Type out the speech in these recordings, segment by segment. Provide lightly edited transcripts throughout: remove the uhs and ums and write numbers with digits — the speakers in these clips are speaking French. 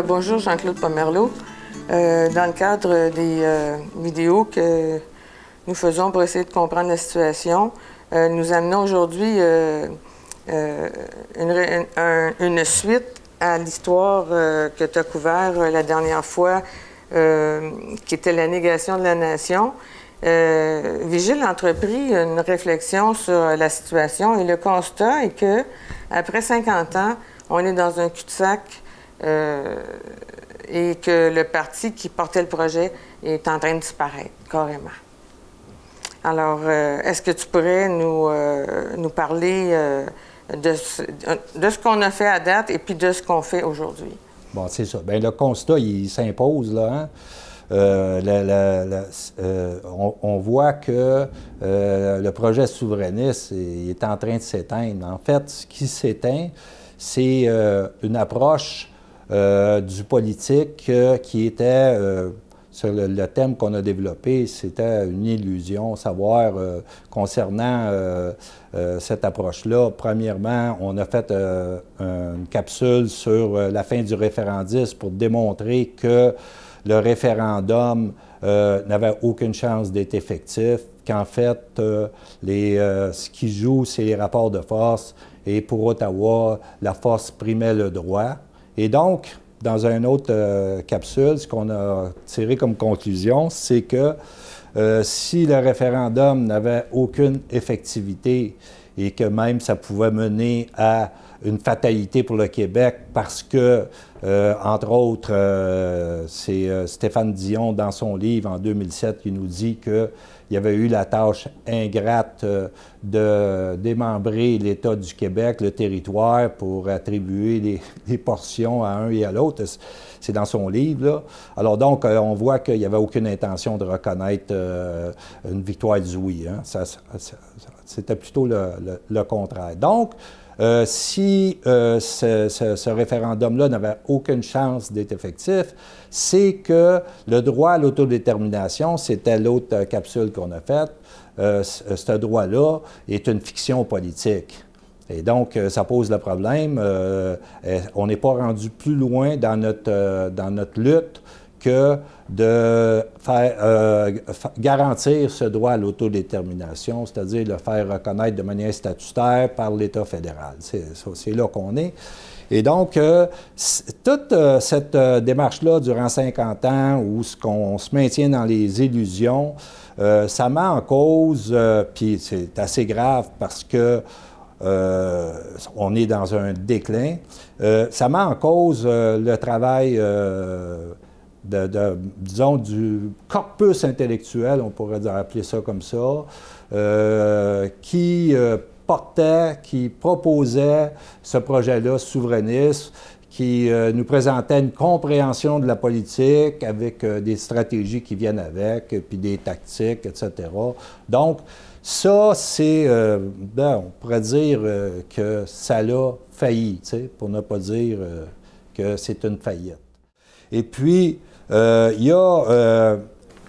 Bonjour Jean-Claude Pomerleau. Dans le cadre des vidéos que nous faisons pour essayer de comprendre la situation, nous amenons aujourd'hui une suite à l'histoire que tu as couvert la dernière fois, qui était la négation de la nation. Vigile a entrepris une réflexion sur la situation et le constat est que après 50 ans, on est dans un cul-de-sac et que le parti qui portait le projet est en train de disparaître, carrément. Alors, est-ce que tu pourrais nous parler de ce qu'on a fait à date et puis de ce qu'on fait aujourd'hui? Bon, c'est ça. Bien, le constat, il s'impose, là, hein? On voit que le projet souverainiste est en train de s'éteindre. En fait, ce qui s'éteint, c'est une approche du politique qui était, sur le thème qu'on a développé, c'était une illusion, savoir concernant cette approche-là. Premièrement, on a fait une capsule sur la fin du référendisme pour démontrer que le référendum n'avait aucune chance d'être effectif, qu'en fait, ce qui joue, c'est les rapports de force, et pour Ottawa, la force primait le droit. Et donc, dans une autre capsule, ce qu'on a tiré comme conclusion, c'est que si le référendum n'avait aucune effectivité et que même ça pouvait mener à une fatalité pour le Québec parce que, entre autres, c'est Stéphane Dion, dans son livre en 2007, qui nous dit qu'il y avait eu la tâche ingrate de démembrer l'État du Québec, le territoire, pour attribuer les portions à un et à l'autre. C'est dans son livre, là. Alors donc, on voit qu'il n'y avait aucune intention de reconnaître une victoire du oui, hein. C'était plutôt le contraire. Donc, si ce référendum-là n'avait aucune chance d'être effectif, c'est que le droit à l'autodétermination, c'était l'autre capsule qu'on a faite, ce droit-là est une fiction politique. Et donc, ça pose le problème. On n'est pas rendu plus loin dans notre lutte que de garantir ce droit à l'autodétermination, c'est-à-dire le faire reconnaître de manière statutaire par l'État fédéral. C'est là qu'on est. Et donc, toute cette démarche-là, durant 50 ans, où on se maintient dans les illusions, ça met en cause, puis c'est assez grave parce que on est dans un déclin, ça met en cause le travail disons, du corpus intellectuel, on pourrait appeler ça comme ça, qui qui proposait ce projet-là souverainiste, qui nous présentait une compréhension de la politique avec des stratégies qui viennent avec, puis des tactiques, etc. Donc, ça, c'est, on pourrait dire que ça l'a failli, pour ne pas dire que c'est une faillite. Et puis, il y a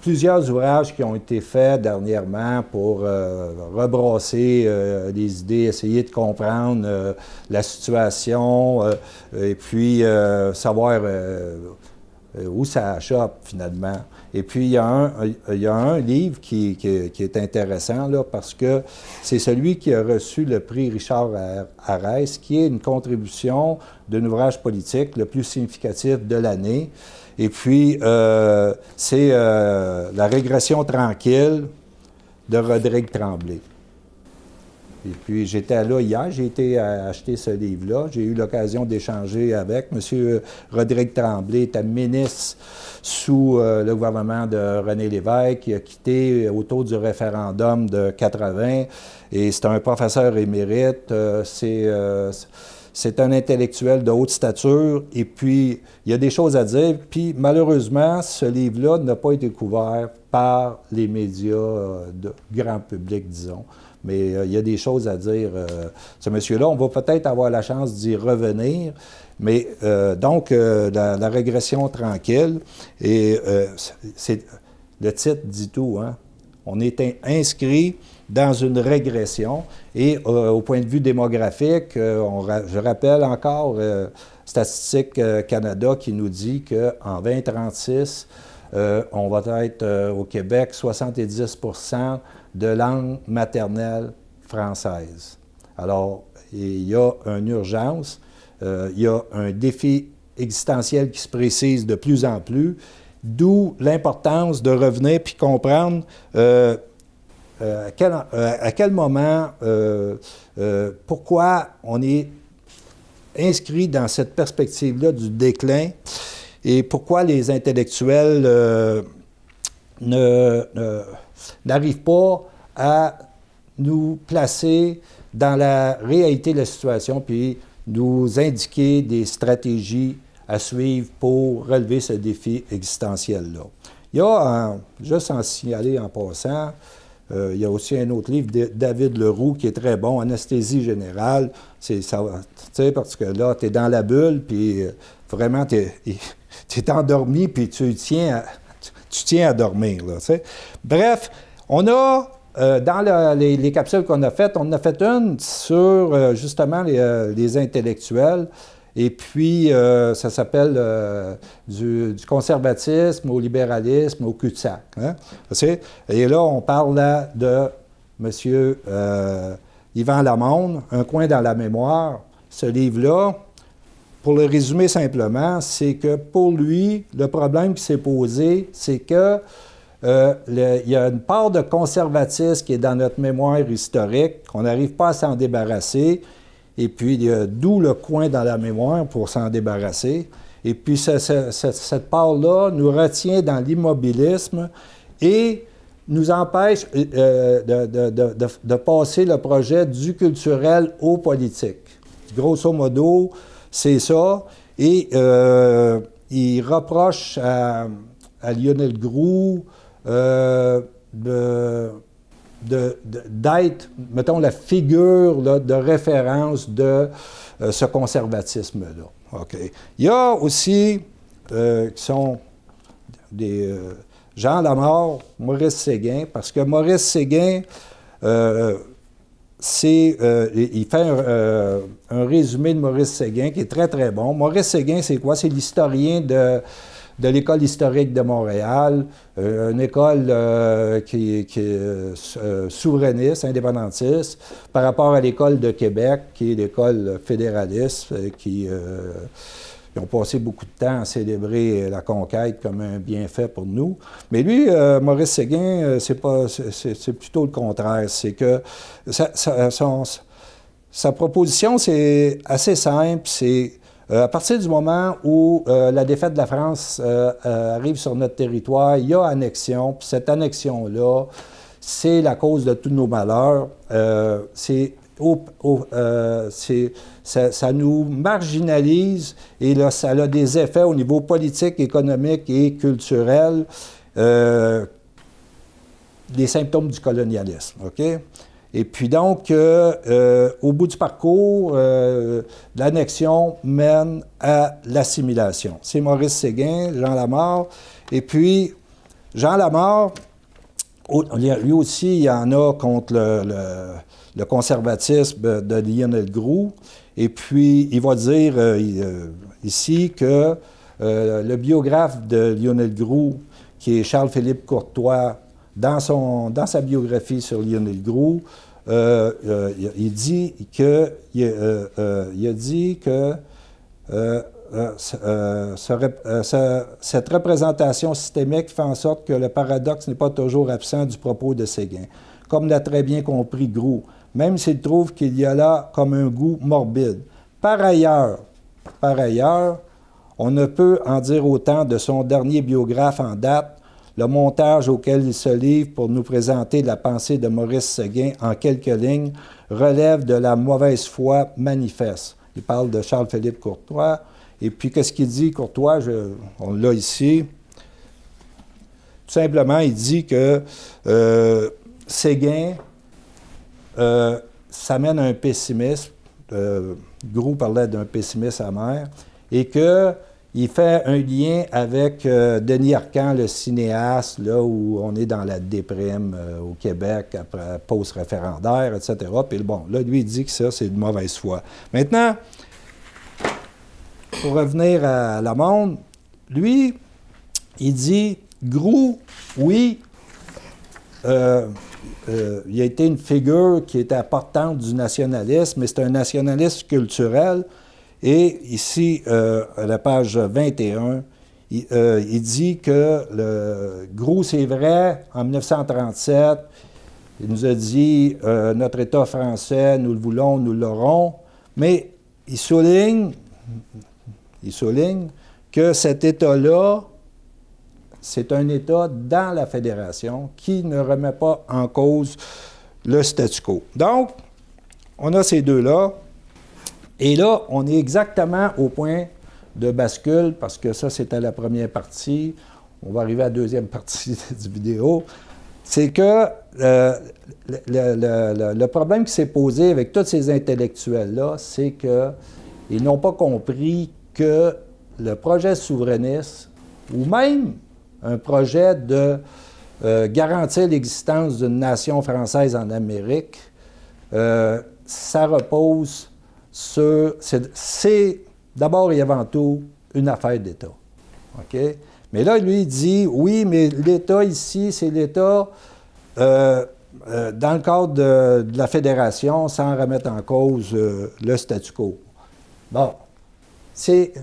plusieurs ouvrages qui ont été faits dernièrement pour rebrasser les idées, essayer de comprendre la situation et puis savoir où ça achoppe finalement. Et puis, il y a un livre qui est intéressant là, parce que c'est celui qui a reçu le prix Richard Arès, qui est une contribution d'un ouvrage politique le plus significatif de l'année. Et puis, c'est La régression tranquille de Rodrigue Tremblay. Et puis, j'étais là hier, j'ai été acheter ce livre-là. J'ai eu l'occasion d'échanger avec. M. Rodrigue Tremblay était ministre sous le gouvernement de René Lévesque, qui a quitté autour du référendum de 80. Et c'est un professeur émérite. C'est un intellectuel de haute stature, et puis il y a des choses à dire. Puis malheureusement, ce livre-là n'a pas été couvert par les médias de grand public, disons. Mais il y a des choses à dire. Ce monsieur-là, on va peut-être avoir la chance d'y revenir. Mais donc, la régression tranquille, et le titre dit tout, hein? On est inscrit dans une régression. Et au point de vue démographique, je rappelle encore Statistique Canada qui nous dit qu'en 2036, on va être au Québec 70% de langue maternelle française. Alors, il y a une urgence, il y a un défi existentiel qui se précise de plus en plus, d'où l'importance de revenir puis comprendre à quel moment, pourquoi on est inscrit dans cette perspective-là du déclin et pourquoi les intellectuels n'arrivent pas à nous placer dans la réalité de la situation puis nous indiquer des stratégies à suivre pour relever ce défi existentiel-là. Il y a, juste en signaler en passant, il y a aussi un autre livre de David Leroux qui est très bon, Anesthésie générale. Tu sais, parce que là, tu es dans la bulle, puis vraiment, tu es endormi, puis tu tiens à dormir. Là, tu sais. Bref, on a, dans les capsules qu'on a faites, on en a fait une sur justement les intellectuels. Et puis, ça s'appelle du conservatisme au libéralisme, au cul-de-sac. Hein? Et là, on parle là de M. Yvan Lamonde, Un coin dans la mémoire. Ce livre-là, pour le résumer simplement, c'est que pour lui, le problème qui s'est posé, c'est que il y a une part de conservatisme qui est dans notre mémoire historique, qu'on n'arrive pas à s'en débarrasser. Et puis, d'où le coin dans la mémoire pour s'en débarrasser. Et puis, cette part-là nous retient dans l'immobilisme et nous empêche de passer le projet du culturel au politique. Grosso modo, c'est ça. Et il reproche à Lionel Groulx d'être, mettons, la figure là, de référence de ce conservatisme-là. Okay. Il y a aussi, qui sont des Jean Lamar, Maurice Séguin, parce que Maurice Séguin, il fait un résumé de Maurice Séguin qui est très, très bon. Maurice Séguin, c'est quoi? C'est l'historien de l'École historique de Montréal, une école qui est souverainiste, indépendantiste, par rapport à l'École de Québec, qui est l'école fédéraliste, qui ont passé beaucoup de temps à célébrer la conquête comme un bienfait pour nous. Mais lui, Maurice Séguin, c'est plutôt le contraire. C'est que sa proposition, c'est assez simple, c'est à partir du moment où la défaite de la France arrive sur notre territoire, il y a annexion, puis cette annexion-là, c'est la cause de tous nos malheurs. Ça nous marginalise et là, ça a des effets au niveau politique, économique et culturel, des symptômes du colonialisme. OK? Et puis donc, au bout du parcours, l'annexion mène à l'assimilation. C'est Maurice Séguin, Jean Lamar. Et puis, Jean Lamar, lui aussi, il y en a contre le conservatisme de Lionel Groulx. Et puis, il va dire ici que le biographe de Lionel Groulx, qui est Charles-Philippe Courtois, dans sa biographie sur Lionel Groulx, il dit que cette représentation systémique fait en sorte que le paradoxe n'est pas toujours absent du propos de Séguin. Comme l'a très bien compris Groulx, même s'il trouve qu'il y a là comme un goût morbide. Par ailleurs, on ne peut en dire autant de son dernier biographe en date, le montage auquel il se livre pour nous présenter la pensée de Maurice Séguin en quelques lignes relève de la mauvaise foi manifeste. Il parle de Charles-Philippe Courtois. Et puis, qu'est-ce qu'il dit, Courtois? On l'a ici. Tout simplement, il dit que Séguin s'amène à un pessimisme. Groulx parlait d'un pessimisme amer. Et que il fait un lien avec Denis Arcand, le cinéaste, là où on est dans la déprime au Québec après la pause référendaire, etc. Puis bon, là, lui, il dit que ça, c'est de mauvaise foi. Maintenant, pour revenir à Lamonde, lui, il dit, Groulx, oui, il a été une figure qui était importante du nationalisme, mais c'est un nationalisme culturel. Et ici, à la page 21, il dit que Groulx, c'est vrai, en 1937, il nous a dit notre État français, nous le voulons, nous l'aurons, mais il souligne que cet État-là, c'est un État dans la Fédération qui ne remet pas en cause le statu quo. Donc, on a ces deux-là. Et là, on est exactement au point de bascule, parce que ça, c'était la première partie. On va arriver à la deuxième partie du vidéo. C'est que le problème qui s'est posé avec tous ces intellectuels-là, c'est qu'ils n'ont pas compris que le projet souverainiste, ou même un projet de garantir l'existence d'une nation française en Amérique, ça repose sur... C'est d'abord et avant tout une affaire d'État. OK? Mais là, lui, il dit, oui, mais l'État ici, c'est l'État dans le cadre de la Fédération, sans remettre en cause le statu quo. Bon, c'est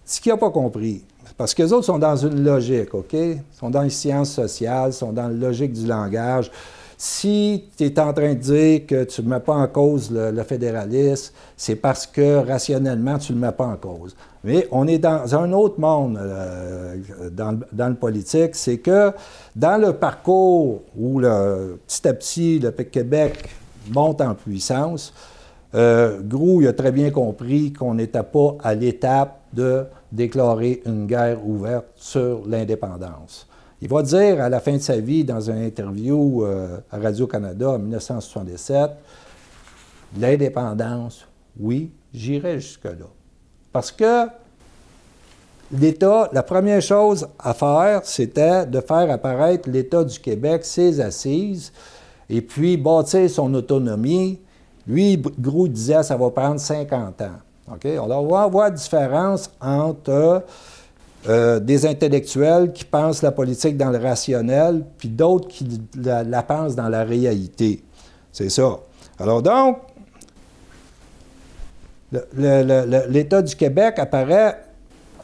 ce qu'il n'a pas compris. Parce qu'eux autres sont dans une logique, OK? Ils sont dans les sciences sociales, ils sont dans la logique du langage. Si tu es en train de dire que tu ne mets pas en cause le fédéralisme, c'est parce que rationnellement, tu ne le mets pas en cause. Mais on est dans un autre monde dans le politique, c'est que dans le parcours où petit à petit le Québec monte en puissance, Groulx il a très bien compris qu'on n'était pas à l'étape de déclarer une guerre ouverte sur l'indépendance. Il va dire à la fin de sa vie, dans une interview à Radio-Canada en 1977, l'indépendance, oui, j'irai jusque-là. Parce que l'État, la première chose à faire, c'était de faire apparaître l'État du Québec, ses assises, et puis bâtir son autonomie. Lui, Groulx disait, ça va prendre 50 ans. Okay? Alors, on va avoir une différence entre des intellectuels qui pensent la politique dans le rationnel, puis d'autres qui la pensent dans la réalité. C'est ça. Alors donc, l'État du Québec apparaît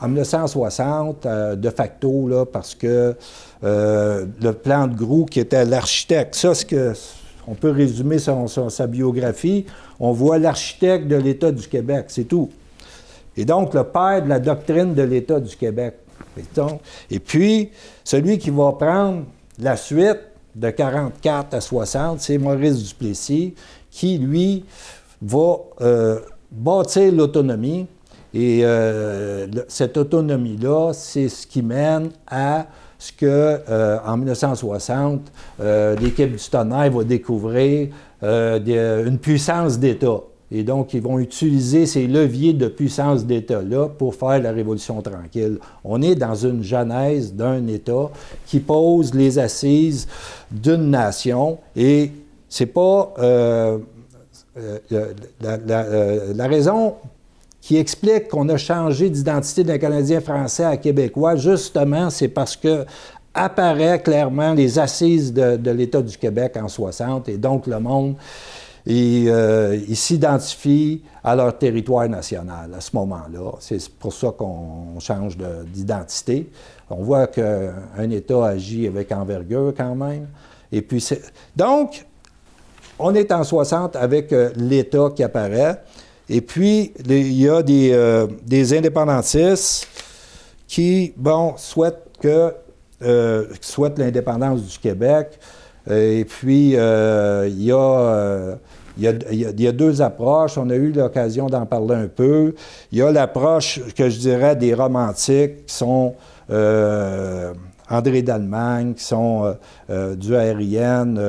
en 1960, de facto, là, parce que le plan de Groulx, qui était l'architecte, ça, c'est que... On peut résumer sa biographie. On voit l'architecte de l'État du Québec, c'est tout. Et donc, le père de la doctrine de l'État du Québec. Et puis, celui qui va prendre la suite de 44 à 60, c'est Maurice Duplessis, qui, lui, va bâtir l'autonomie. Et cette autonomie-là, c'est ce qui mène à ce qu'en 1960, l'équipe du Tonnerre va découvrir une puissance d'État. Et donc, ils vont utiliser ces leviers de puissance d'État-là pour faire la Révolution tranquille. On est dans une genèse d'un État qui pose les assises d'une nation et c'est pas... la raison qui explique qu'on a changé d'identité d'un Canadien français à Québécois, justement, c'est parce que apparaît clairement les assises de l'État du Québec en 60, et donc le monde, il s'identifie à leur territoire national à ce moment-là. C'est pour ça qu'on change d'identité. On voit qu'un État agit avec envergure quand même. Et puis donc, on est en 60 avec l'État qui apparaît. Et puis, il y a des indépendantistes qui, bon, souhaitent l'indépendance du Québec. Et puis, il y a deux approches. On a eu l'occasion d'en parler un peu. Il y a l'approche que je dirais des romantiques, qui sont André d'Allemagne, qui sont du aérienne,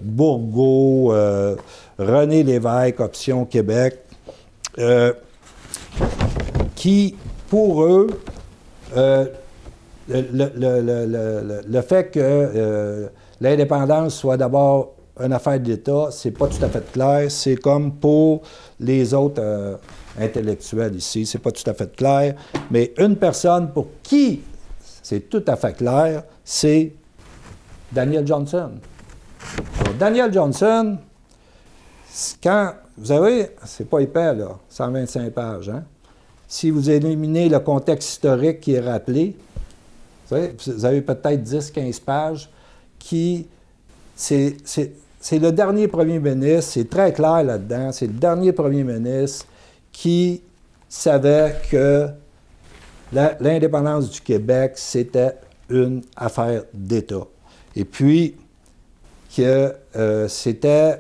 Bourgault, René Lévesque, Option Québec. Qui, pour eux, le fait que l'indépendance soit d'abord une affaire de l'État, c'est pas tout à fait clair. C'est comme pour les autres intellectuels ici, c'est pas tout à fait clair. Mais une personne pour qui c'est tout à fait clair, c'est Daniel Johnson. Alors, Daniel Johnson, quand, vous savez, c'est pas épais, là, 125 pages, hein? Si vous éliminez le contexte historique qui est rappelé, vous avez peut-être 10-15 pages qui... C'est le dernier premier ministre, c'est très clair là-dedans, c'est le dernier premier ministre qui savait que l'indépendance du Québec, c'était une affaire d'État. Et puis, que c'était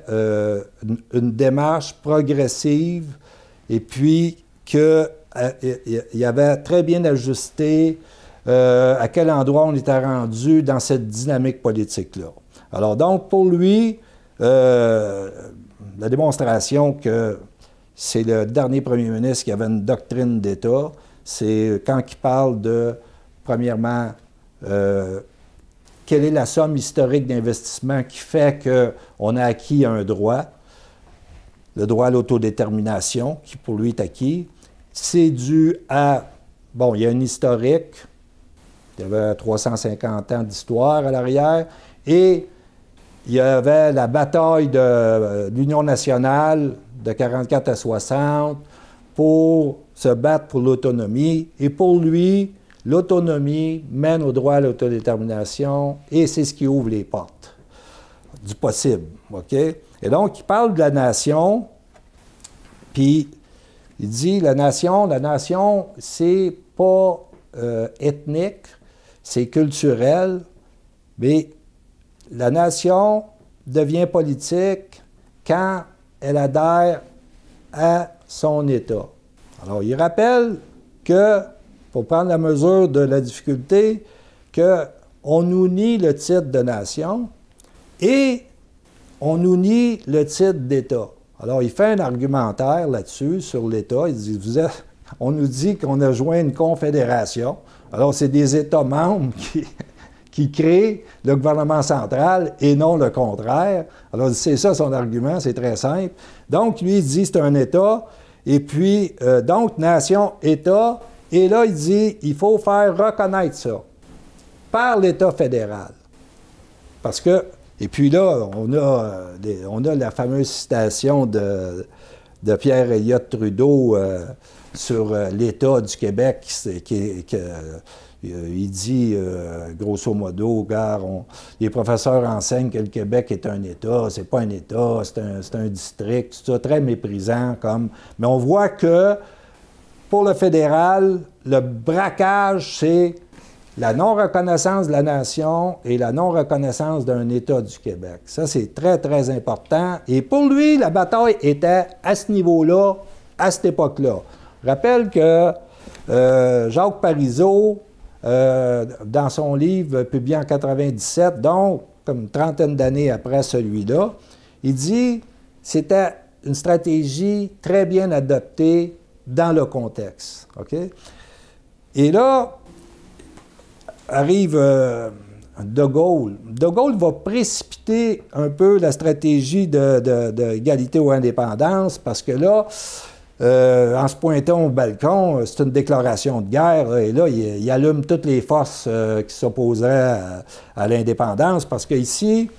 une démarche progressive, et puis qu'il avait très bien ajusté à quel endroit on était rendu dans cette dynamique politique-là. Alors donc, pour lui, la démonstration que c'est le dernier premier ministre qui avait une doctrine d'État, c'est quand il parle de, premièrement, quelle est la somme historique d'investissement qui fait qu'on a acquis un droit, le droit à l'autodétermination, qui pour lui est acquis. C'est dû à, bon, il y a une historique, il y avait 350 ans d'histoire à l'arrière, et il y avait la bataille de l'Union nationale de 44 à 60 pour se battre pour l'autonomie. Et pour lui, l'autonomie mène au droit à l'autodétermination et c'est ce qui ouvre les portes du possible. OK? Et donc, il parle de la nation, puis il dit la nation, c'est pas ethnique, c'est culturel, mais la nation devient politique quand elle adhère à son État. Alors, il rappelle que, pour prendre la mesure de la difficulté, qu'on nous nie le titre de nation et on nous nie le titre d'État. Alors, il fait un argumentaire là-dessus, sur l'État. Il dit, on nous dit qu'on a joint une confédération. Alors, c'est des États membres qui créent le gouvernement central et non le contraire. Alors, c'est ça son argument, c'est très simple. Donc, lui, il dit c'est un État, et puis, donc, nation, État, et là, il dit il faut faire reconnaître ça par l'État fédéral. Parce que, et puis là, on a la fameuse citation de Pierre Elliott Trudeau sur l'État du Québec, il dit, grosso modo, les professeurs enseignent que le Québec est un État, c'est pas un État, c'est un district, tout ça, très méprisant comme. Mais on voit que, pour le fédéral, le braquage, c'est la non-reconnaissance de la nation et la non-reconnaissance d'un État du Québec. Ça, c'est très, très important. Et pour lui, la bataille était à ce niveau-là, à cette époque-là. Je rappelle que Jacques Parizeau, dans son livre publié en 1997, donc comme une trentaine d'années après celui-là, il dit que c'était une stratégie très bien adoptée dans le contexte. Okay? Et là, arrive De Gaulle. De Gaulle va précipiter un peu la stratégie d'égalité ou indépendance parce que là, en se pointant au balcon, c'est une déclaration de guerre, là, et là, il allume toutes les forces qui s'opposeraient à l'indépendance, parce qu'ici,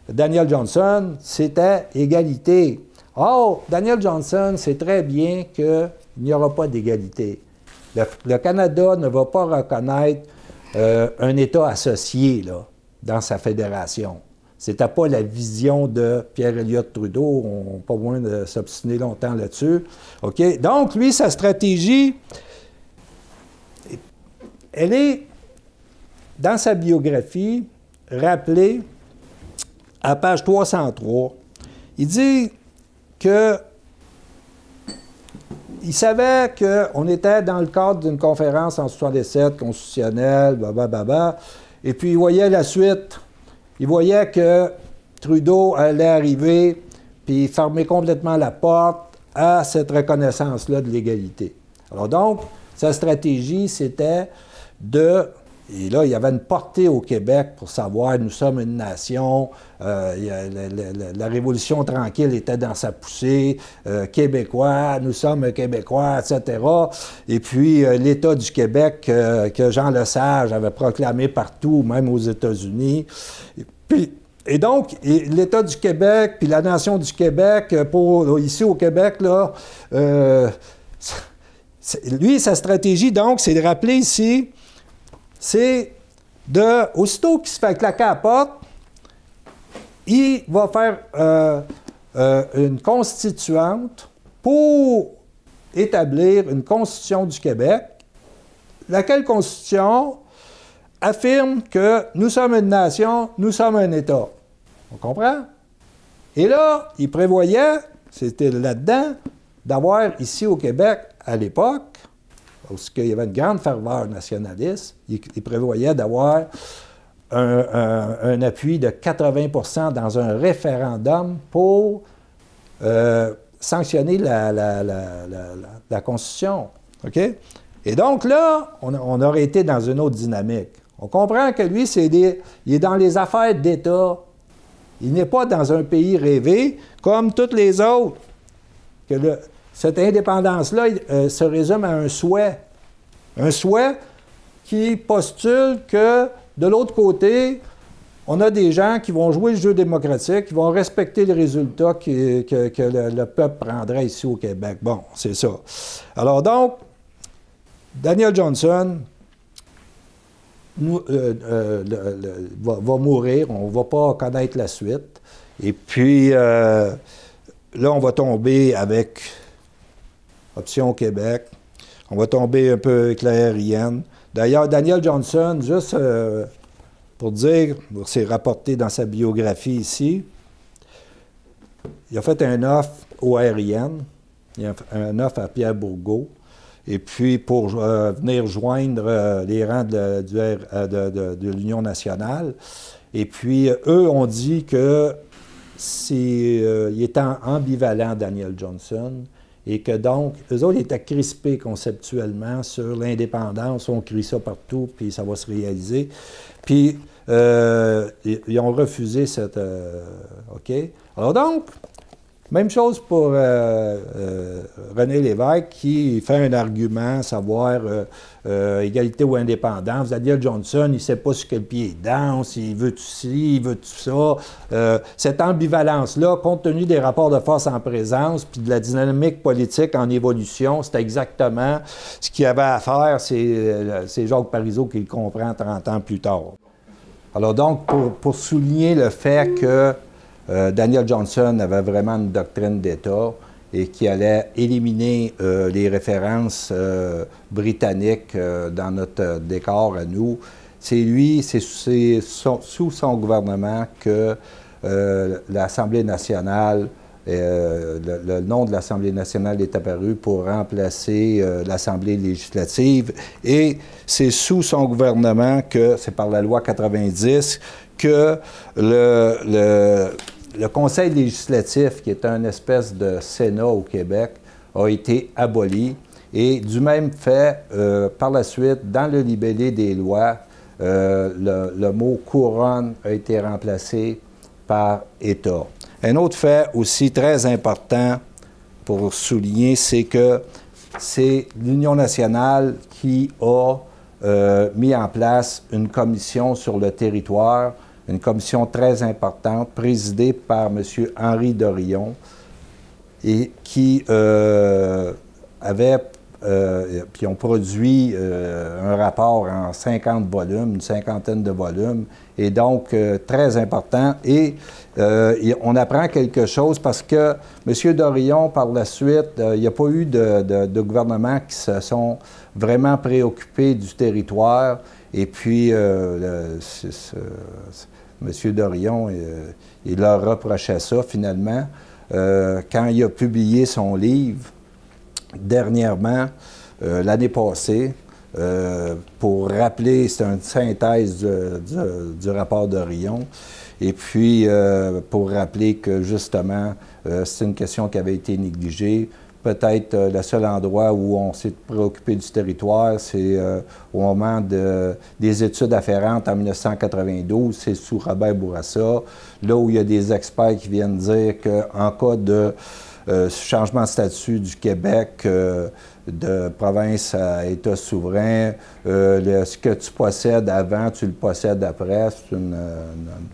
Daniel Johnson, c'était égalité. Or, Daniel Johnson sait très bien qu'il n'y aura pas d'égalité. Le Canada ne va pas reconnaître un État associé là, dans sa fédération. C'était pas la vision de Pierre Elliott Trudeau, on n'a pas besoin de s'obstiner longtemps là-dessus. OK? Donc, lui, sa stratégie, elle est, dans sa biographie, rappelée à page 303. Il dit que il savait qu'on était dans le cadre d'une conférence en 1967, constitutionnelle, blablabla, et puis il voyait la suite. Il voyait que Trudeau allait arriver puis fermer complètement la porte à cette reconnaissance-là de l'égalité. Alors donc, sa stratégie, c'était Et là, il y avait une portée au Québec pour savoir, nous sommes une nation, la Révolution tranquille était dans sa poussée, Québécois, nous sommes Québécois, etc. Et puis, l'État du Québec, que Jean Lesage avait proclamé partout, même aux États-Unis. Et donc, l'État du Québec, puis la nation du Québec, ici au Québec, là, lui, sa stratégie, donc, c'est de rappeler ici, c'est aussitôt qu'il se fait claquer à la porte, il va faire une constituante pour établir une constitution du Québec, laquelle constitution affirme que nous sommes une nation, nous sommes un État. On comprend? Et là, il prévoyait, c'était là-dedans, d'avoir ici au Québec, à l'époque, parce qu'il y avait une grande ferveur nationaliste, il prévoyait d'avoir un appui de 80 dans un référendum pour sanctionner la Constitution. OK? Et donc là, on aurait été dans une autre dynamique. On comprend que lui, il est dans les affaires d'État. Il n'est pas dans un pays rêvé comme tous les autres. Cette indépendance-là se résume à un souhait. Un souhait qui postule que, de l'autre côté, on a des gens qui vont jouer le jeu démocratique, qui vont respecter les résultats que le peuple prendrait ici au Québec. Bon, c'est ça. Alors donc, Daniel Johnson va mourir, on ne va pas connaître la suite. Et puis, là, on va tomber avec Option Québec. On va tomber un peu avec la aérienne. D'ailleurs, Daniel Johnson, juste pour dire, c'est rapporté dans sa biographie ici, il a fait un offre aux aériennes, il a fait un offre à Pierre Bourgault, et puis pour venir joindre les rangs de l'Union nationale. Et puis, eux ont dit que il était ambivalent, Daniel Johnson, et que donc, eux autres étaient crispés conceptuellement sur l'indépendance, on crie ça partout, puis ça va se réaliser. Puis, ils ont refusé cette... OK? Alors donc, même chose pour René Lévesque, qui fait un argument, savoir égalité ou indépendance. Daniel Johnson, il ne sait pas sur quel pied il danse, il veut tout ci, il veut tout ça. Cette ambivalence-là, compte tenu des rapports de force en présence, puis de la dynamique politique en évolution, c'est exactement ce qu'il y avait à faire. C'est Jacques Parizeau qui le comprend 30 ans plus tard. Alors donc, pour souligner le fait que Daniel Johnson avait vraiment une doctrine d'État et qui allait éliminer les références britanniques dans notre décor à nous. C'est sous son gouvernement que l'Assemblée nationale, le nom de l'Assemblée nationale est apparu pour remplacer l'Assemblée législative. Et c'est sous son gouvernement que, c'est par la loi 90, que le Conseil législatif, qui est une espèce de Sénat au Québec, a été aboli. Et du même fait, par la suite, dans le libellé des lois, le mot « couronne » a été remplacé par « État ». Un autre fait aussi très important pour souligner, c'est que c'est l'Union nationale qui a mis en place une commission sur le territoire, une commission très importante, présidée par M. Henri Dorion, et qui puis ont produit un rapport en 50 volumes, une cinquantaine de volumes, et donc très important. Et on apprend quelque chose parce que M. Dorion, par la suite, il n'y a pas eu de gouvernement qui se sont vraiment préoccupés du territoire. Et puis, M. Dorion, il leur reprochait ça, finalement, quand il a publié son livre, dernièrement, l'année passée, pour rappeler, c'est une synthèse du rapport Dorion, et puis pour rappeler que, justement, c'est une question qui avait été négligée, peut-être le seul endroit où on s'est préoccupé du territoire, c'est au moment des études afférentes en 1992, c'est sous Robert Bourassa, là où il y a des experts qui viennent dire qu'en cas de changement de statut du Québec de province à État souverain, ce que tu possèdes avant, tu le possèdes après, c'est une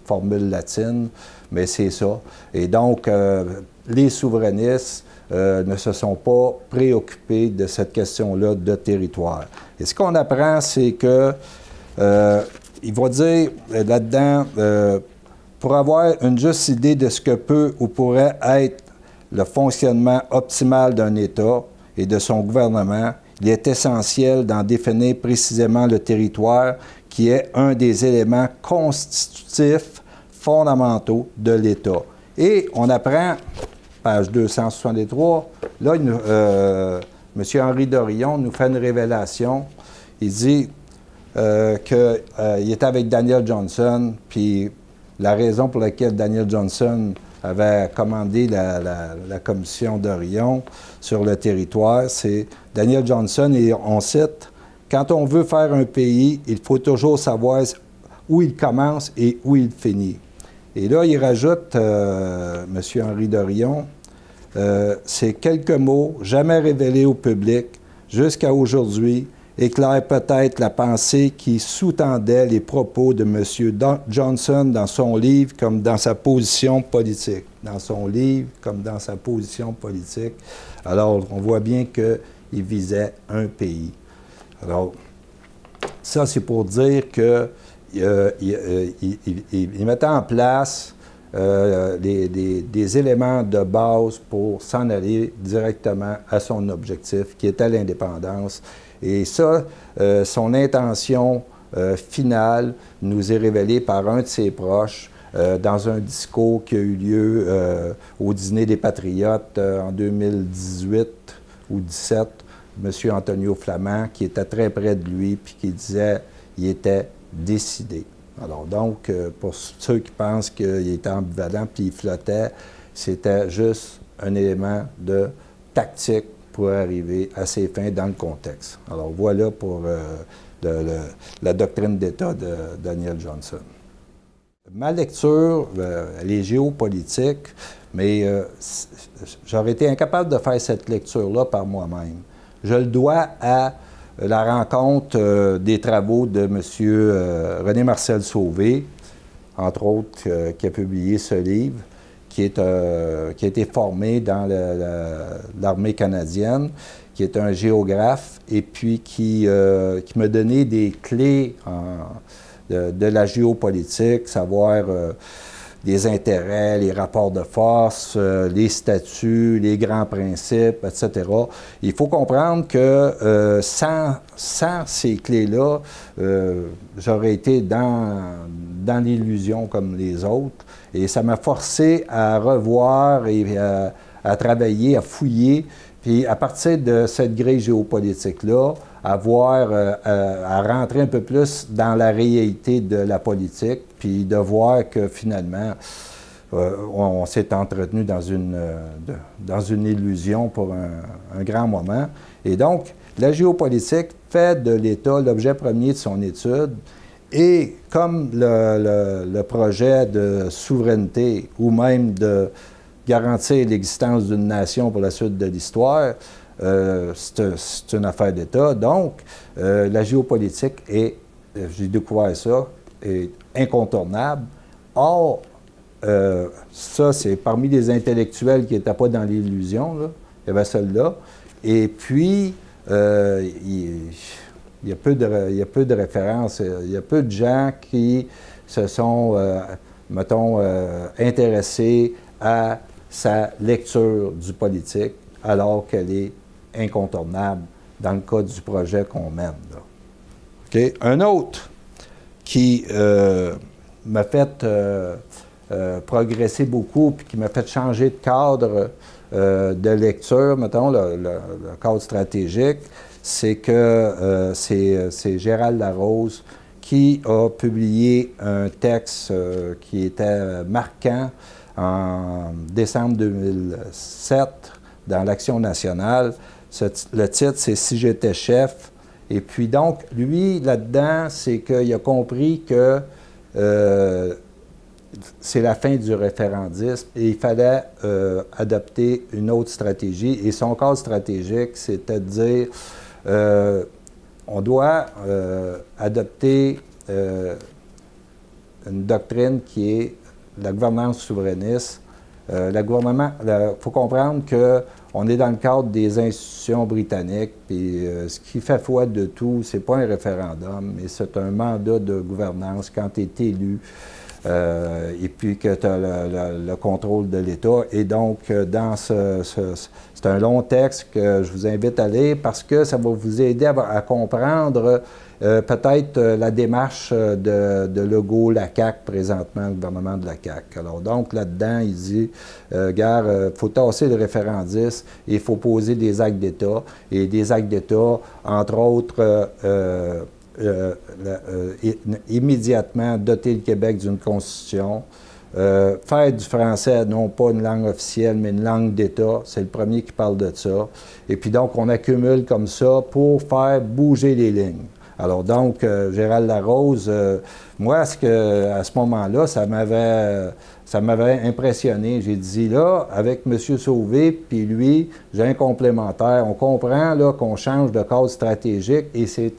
formule latine, mais c'est ça. Et donc, les souverainistes ne se sont pas préoccupés de cette question-là de territoire. Et ce qu'on apprend, c'est que il va dire là-dedans, pour avoir une juste idée de ce que peut ou pourrait être le fonctionnement optimal d'un État et de son gouvernement, il est essentiel d'en définir précisément le territoire qui est un des éléments constitutifs fondamentaux de l'État. Et on apprend, page 263, là, M. Henri Dorion nous fait une révélation. Il dit qu'il était avec Daniel Johnson, puis la raison pour laquelle Daniel Johnson avait commandé la commission Dorion sur le territoire, c'est Daniel Johnson, et on cite, « Quand on veut faire un pays, il faut toujours savoir où il commence et où il finit. » Et là, il rajoute, M. Henri Dorion, ces quelques mots, jamais révélés au public, jusqu'à aujourd'hui, éclairent peut-être la pensée qui sous-tendait les propos de M. Johnson dans son livre comme dans sa position politique. Dans son livre comme dans sa position politique. Alors, on voit bien qu'il visait un pays. Alors, ça, c'est pour dire qu'il mettait en place des éléments de base pour s'en aller directement à son objectif, qui était l'indépendance. Et ça, son intention finale nous est révélée par un de ses proches dans un discours qui a eu lieu au Dîner des Patriotes en 2018 ou 2017, M. Antonio Flamand, qui était très près de lui, puis qui disait qu'il était décidé. Alors donc, pour ceux qui pensent qu'il était ambivalent puis il flottait, c'était juste un élément de tactique pour arriver à ses fins dans le contexte. Alors voilà pour la doctrine d'État de Daniel Johnson. Ma lecture, elle est géopolitique, mais j'aurais été incapable de faire cette lecture-là par moi-même. Je le dois à la rencontre des travaux de M. René-Marcel Sauvé, entre autres, qui a publié ce livre, qui a été formé dans l'armée canadienne, qui est un géographe, et puis qui m'a donné des clés de la géopolitique, savoir les intérêts, les rapports de force, les statuts, les grands principes, etc. Il faut comprendre que sans ces clés-là, j'aurais été dans l'illusion comme les autres. Et ça m'a forcé à revoir et à travailler, à fouiller. Puis à partir de cette grille géopolitique-là, à rentrer un peu plus dans la réalité de la politique, puis de voir que finalement, on s'est entretenu dans une illusion pour un grand moment. Et donc, la géopolitique fait de l'État l'objet premier de son étude. Et comme le projet de souveraineté ou même de garantir l'existence d'une nation pour la suite de l'histoire, c'est une affaire d'État. Donc, la géopolitique est, j'ai découvert ça, est incontournable. Or, ça, c'est parmi les intellectuels qui n'étaient pas dans l'illusion, il y avait celle-là. Et puis, il y a peu de références, il y a peu de gens qui se sont, mettons, intéressés à sa lecture du politique, alors qu'elle est incontournable dans le cas du projet qu'on mène. Okay? Un autre qui m'a fait progresser beaucoup, puis qui m'a fait changer de cadre de lecture, mettons, le cadre stratégique, c'est que c'est Gérald Larose qui a publié un texte qui était marquant en décembre 2007 dans l'Action nationale. Le titre, c'est « Si j'étais chef ». Et puis donc, lui, là-dedans, c'est qu'il a compris que c'est la fin du référendisme et il fallait adopter une autre stratégie. Et son cadre stratégique, c'était de dire on doit adopter une doctrine qui est la gouvernance souverainiste. Il faut comprendre qu'on est dans le cadre des institutions britanniques, puis ce qui fait foi de tout, c'est pas un référendum, mais c'est un mandat de gouvernance quand tu es élu, et puis que tu as le contrôle de l'État. Et donc, c'est un long texte que je vous invite à lire parce que ça va vous aider à comprendre peut-être la démarche de Legault, la CAQ, présentement, le gouvernement de la CAQ. Alors donc, là-dedans, il dit, il faut tasser le référendisme et il faut poser des actes d'État. Et des actes d'État, entre autres, immédiatement doter le Québec d'une constitution, faire du français non pas une langue officielle, mais une langue d'État. C'est le premier qui parle de ça. Et puis donc, on accumule comme ça pour faire bouger les lignes. Alors donc, Gérald Larose, moi, à ce moment-là, ça m'avait impressionné. J'ai dit, là, avec M. Sauvé, puis lui, j'ai un complémentaire. On comprend là qu'on change de cadre stratégique et c'est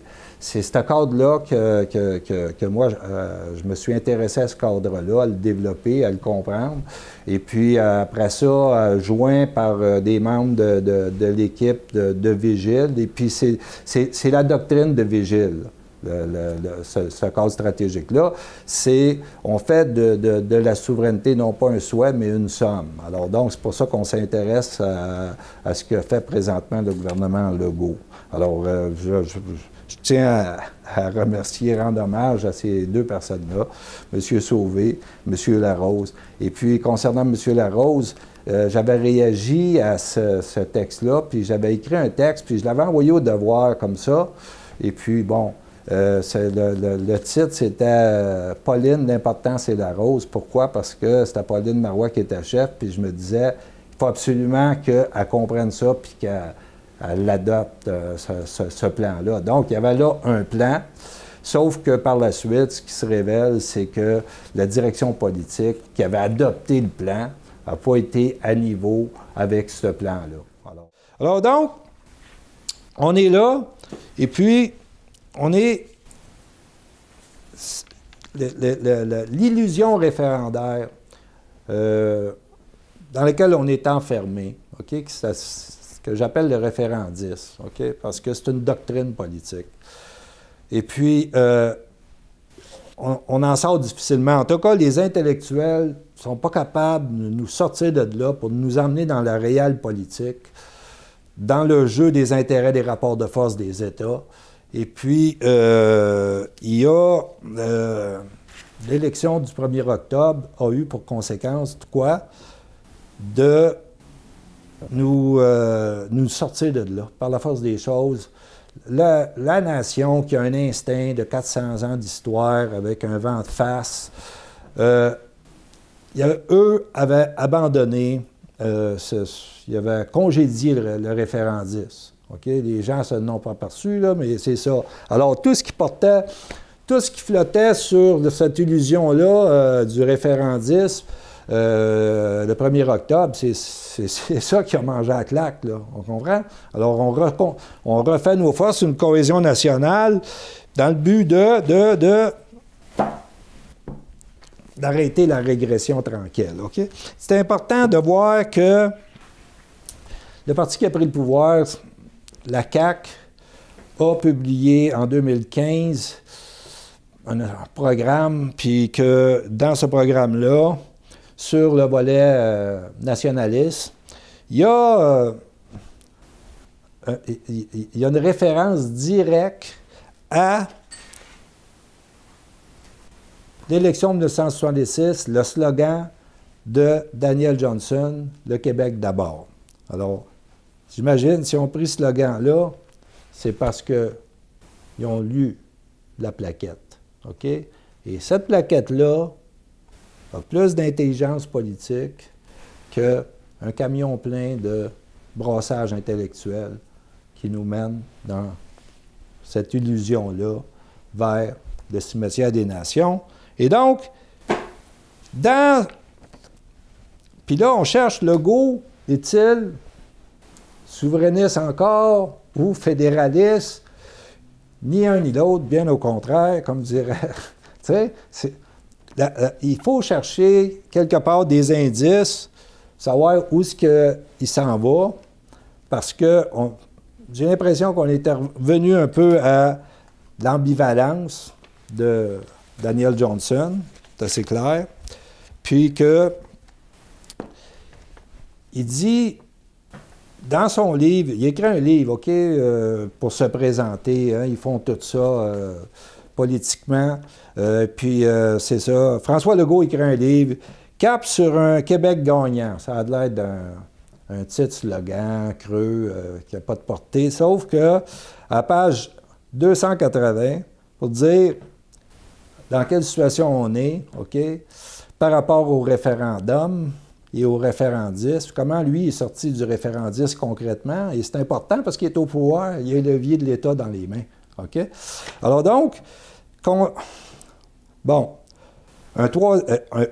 ce cadre-là que moi, je me suis intéressé à ce cadre-là, à le développer, à le comprendre. Et puis, après ça, joint par des membres de l'équipe de Vigile. Et puis, c'est la doctrine de Vigile, ce cadre stratégique-là. On fait de la souveraineté, non pas un souhait, mais une somme. Alors, donc, c'est pour ça qu'on s'intéresse à ce que fait présentement le gouvernement Legault. Alors, je tiens à remercier, rendre hommage à ces deux personnes-là, M. Sauvé, M. Larose. Et puis, concernant M. Larose, j'avais réagi à ce texte-là, puis j'avais écrit un texte, puis je l'avais envoyé au devoir comme ça. Et puis, bon, le titre, c'était « Pauline, l'important, c'est Larose ». Pourquoi? Parce que c'était Pauline Marois qui était chef, puis je me disais, il faut absolument qu'elle comprenne ça, puis qu'elle adopte ce plan-là. Donc, il y avait là un plan, sauf que par la suite, ce qui se révèle, c'est que la direction politique qui avait adopté le plan n'a pas été à niveau avec ce plan-là. Alors donc, on est là, et puis, on est... L'illusion référendaire dans laquelle on est enfermé, OK, que j'appelle le référendisme, OK, parce que c'est une doctrine politique. Et puis, on en sort difficilement. En tout cas, les intellectuels ne sont pas capables de nous sortir de là pour nous emmener dans la réelle politique, dans le jeu des intérêts des rapports de force des États. Et puis, il y a l'élection du 1er octobre a eu pour conséquence quoi? De nous sortir de là, par la force des choses. La nation qui a un instinct de 400 ans d'histoire avec un vent de face, eux avaient abandonné, ils avaient congédié le référendisme. Okay? Les gens ne l'ont pas perçu, là, mais c'est ça. Alors, tout ce qui flottait sur cette illusion-là du référendisme, le 1er octobre, c'est ça qui a mangé à la claque, là. On comprend? Alors, on refait nos forces, une cohésion nationale, dans le but d'arrêter la régression tranquille. Okay? C'est important de voir que le parti qui a pris le pouvoir, la CAQ, a publié en 2015 un programme, puis que dans ce programme-là, sur le volet nationaliste, il y a une référence directe à l'élection de 1966, le slogan de Daniel Johnson, « Le Québec d'abord ». Alors, j'imagine, si on pris ce slogan-là, c'est parce qu'ils ont lu la plaquette, OK? Et cette plaquette-là a plus d'intelligence politique qu'un camion plein de brassage intellectuel qui nous mène dans cette illusion-là vers le cimetière des nations. Et donc, puis là, on cherche Legault, est-il souverainiste encore ou fédéraliste? Ni un ni l'autre, bien au contraire, comme dirait. Tu sais, il faut chercher quelque part des indices, savoir où est-ce qu'il s'en va, parce que j'ai l'impression qu'on est revenu un peu à l'ambivalence de Daniel Johnson, c'est assez clair, puis que il dit, dans son livre, il écrit un livre, OK, pour se présenter, hein, ils font tout ça politiquement, puis c'est ça. François Legault écrit un livre, Cap sur un Québec gagnant. Ça a l'air d'un titre slogan creux qui n'a pas de portée, sauf que à page 280, pour dire dans quelle situation on est, OK, par rapport au référendum et au référendisme, comment lui est sorti du référendisme concrètement, et c'est important parce qu'il est au pouvoir, il a le levier de l'État dans les mains, OK? Alors donc, bon,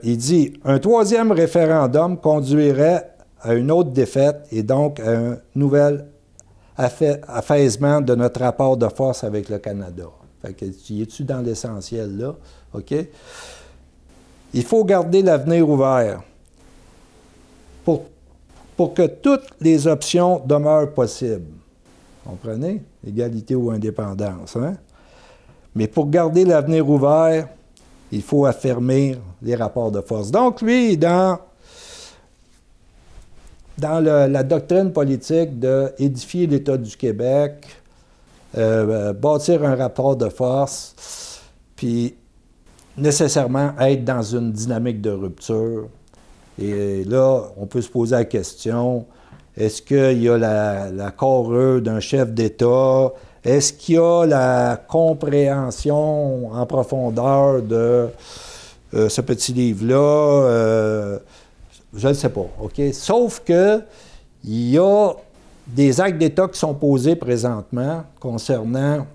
il dit, un troisième référendum conduirait à une autre défaite et donc à un nouvel affaissement de notre rapport de force avec le Canada. Fait que, es-tu dans l'essentiel là? OK? Il faut garder l'avenir ouvert pour que toutes les options demeurent possibles. Comprenez? Égalité ou indépendance. Hein? Mais pour garder l'avenir ouvert, il faut affermir les rapports de force. Donc, lui, dans la doctrine politique d'édifier l'État du Québec, bâtir un rapport de force, puis nécessairement être dans une dynamique de rupture. Et là, on peut se poser la question, est-ce qu'il y a la carrure d'un chef d'État? Est-ce qu'il y a la compréhension en profondeur de ce petit livre-là? Je ne sais pas, OK? Sauf que il y a des actes d'État qui sont posés présentement concernant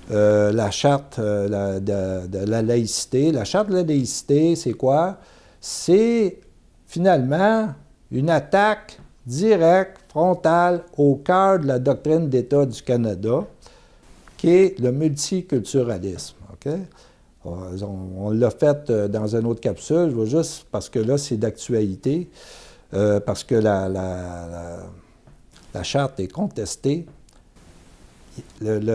la charte de la laïcité. La charte de la laïcité, c'est quoi? C'est finalement une attaque directe, frontale, au cœur de la doctrine d'État du Canada, qui est le multiculturalisme. OK? On l'a fait dans une autre capsule, je veux juste, parce que là, c'est d'actualité, parce que la charte est contestée. La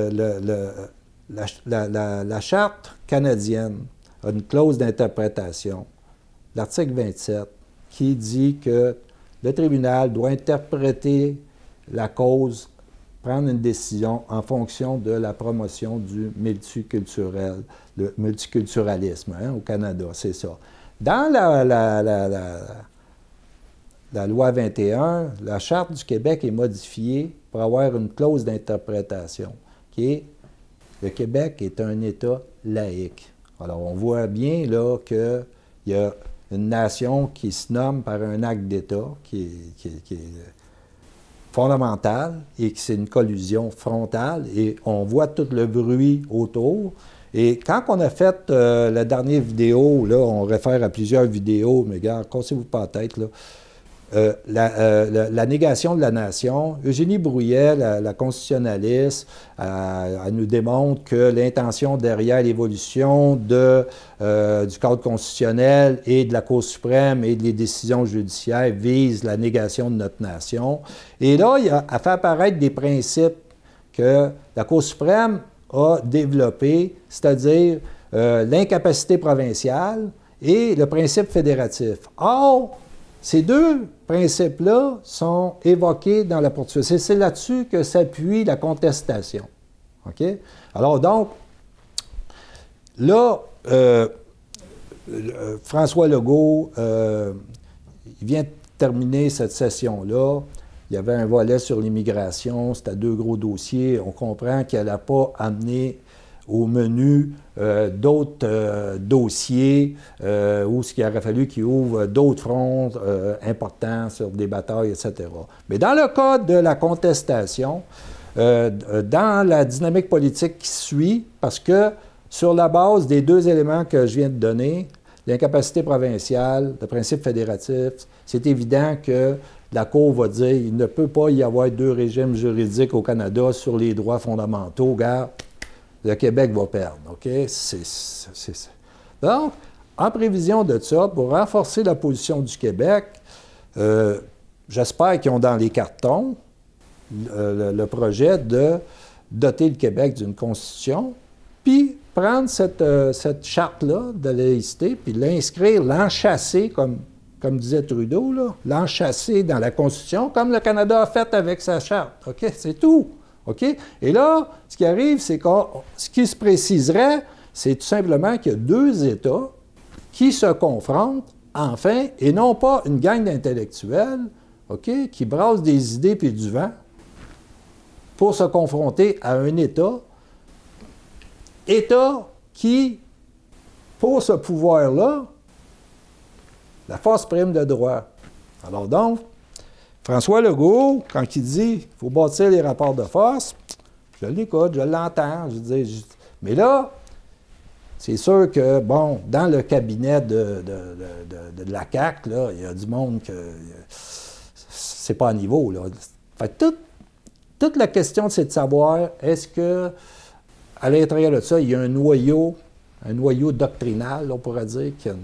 charte canadienne a une clause d'interprétation, l'article 27, qui dit que le tribunal doit interpréter la cause, prendre une décision en fonction de la promotion du le multiculturalisme au Canada, c'est ça. Dans la loi 21, la Charte du Québec est modifiée pour avoir une clause d'interprétation, qui est le Québec est un État laïque. Alors, on voit bien là qu'il y a une nation qui se nomme par un acte d'État qui est fondamental et que c'est une collusion frontale et on voit tout le bruit autour. Et quand on a fait la dernière vidéo, là, on réfère à plusieurs vidéos, mais regarde, cassez-vous pas la tête, là. La négation de la nation, Eugénie Brouillet, la constitutionnaliste, elle nous démontre que l'intention derrière l'évolution du Code constitutionnel et de la Cour suprême et des décisions judiciaires vise la négation de notre nation. Et là, elle fait apparaître des principes que la Cour suprême a développés, c'est-à-dire l'incapacité provinciale et le principe fédératif. Or, ces deux principes-là sont évoqués dans la poursuite. C'est là-dessus que s'appuie la contestation. OK? Alors donc, là, François Legault, il vient de terminer cette session-là. Il y avait un volet sur l'immigration, c'était deux gros dossiers. On comprend qu'elle n'a pas amené au menu d'autres dossiers où ce qu'il aurait fallu qu'il ouvre d'autres fronts importants sur des batailles, etc. Mais dans le cas de la contestation, dans la dynamique politique qui suit, parce que sur la base des deux éléments que je viens de donner, l'incapacité provinciale, le principe fédératif, c'est évident que la Cour va dire qu'il ne peut pas y avoir deux régimes juridiques au Canada sur les droits fondamentaux. Regarde, le Québec va perdre. OK? C'est ça. Donc, en prévision de ça, pour renforcer la position du Québec, j'espère qu'ils ont dans les cartons le projet de doter le Québec d'une constitution, puis prendre cette charte-là de laïcité, puis l'inscrire, l'enchasser, comme disait Trudeau, l'enchasser dans la Constitution, comme le Canada a fait avec sa charte. OK? C'est tout. OK? Et là, ce qui arrive, c'est que ce qui se préciserait, c'est tout simplement qu'il y a deux États qui se confrontent, enfin, et non pas une gang d'intellectuels, OK, qui brassent des idées puis du vent pour se confronter à un État qui, pour ce pouvoir-là, la force prime de droit. Alors donc, François Legault, quand il dit qu'il faut bâtir les rapports de force, je l'écoute, je l'entends. Mais là, c'est sûr que, bon, dans le cabinet de la CAQ, là, il y a du monde que c'est pas à niveau. Là. Fait que toute la question, c'est de savoir, est-ce que à l'intérieur de ça, il y a un noyau doctrinal, on pourrait dire, qui a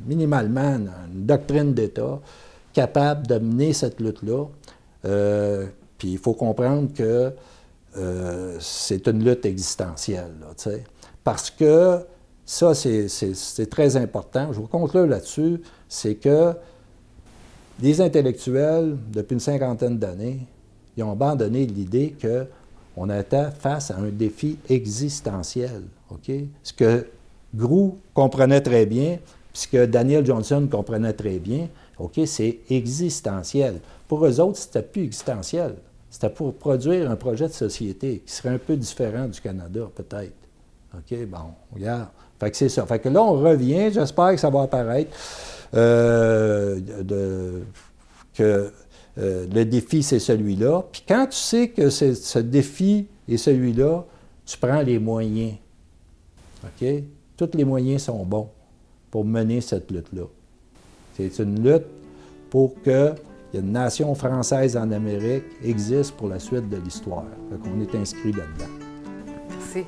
minimalement une doctrine d'État capable de mener cette lutte-là. Puis il faut comprendre que c'est une lutte existentielle, là, parce que ça, c'est très important. Je vous conclure là-dessus, c'est que les intellectuels, depuis une cinquantaine d'années, ils ont abandonné l'idée qu'on était face à un défi existentiel. OK? Ce que Groulx comprenait très bien, puis ce que Daniel Johnson comprenait très bien, OK, c'est existentiel. Pour eux autres, c'était plus existentiel. C'était pour produire un projet de société qui serait un peu différent du Canada, peut-être. OK, bon, regarde. Fait que c'est ça. Fait que là, on revient, j'espère que ça va apparaître, que le défi, c'est celui-là. Puis quand tu sais que ce défi est celui-là, tu prends les moyens. OK? Tous les moyens sont bons pour mener cette lutte-là. C'est une lutte pour que une nation française en Amérique existe pour la suite de l'histoire. Donc, on est inscrit là-dedans. Merci.